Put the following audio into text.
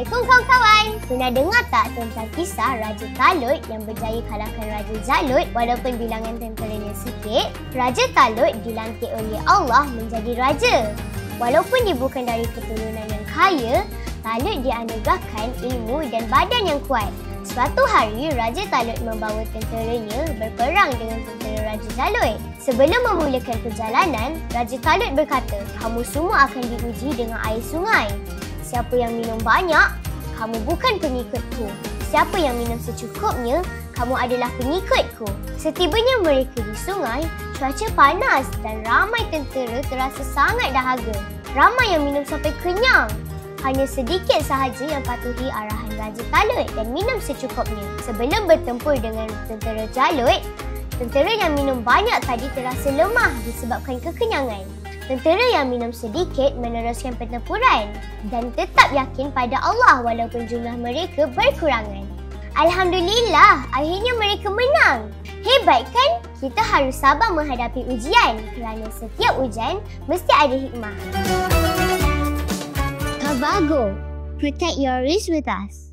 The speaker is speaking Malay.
Assalamualaikum kawan-kawan. Pernah dengar tak tentang kisah Raja Talut yang berjaya kalahkan Raja Jalut walaupun bilangan tenteranya sikit? Raja Talut dilantik oleh Allah menjadi raja. Walaupun dia bukan dari keturunan yang kaya, Talut dianugerahkan ilmu dan badan yang kuat. Suatu hari, Raja Talut membawa tenteranya berperang dengan tentera Raja Jalut. Sebelum memulakan perjalanan, Raja Talut berkata, "Kamu semua akan diuji dengan air sungai. Siapa yang minum banyak, kamu bukan pengikutku. Siapa yang minum secukupnya, kamu adalah pengikutku." Setibanya mereka di sungai, cuaca panas dan ramai tentera terasa sangat dahaga. Ramai yang minum sampai kenyang. Hanya sedikit sahaja yang patuhi arahan Raja Talut dan minum secukupnya. Sebelum bertempur dengan tentera Jalut, tentera yang minum banyak tadi terasa lemah disebabkan kekenyangan. Tentera yang minum sedikit meneruskan pertempuran dan tetap yakin pada Allah walaupun jumlah mereka berkurangan. Alhamdulillah, akhirnya mereka menang. Hebat kan? Kita harus sabar menghadapi ujian kerana setiap ujian mesti ada hikmah. Kabago, protect your wrist with us.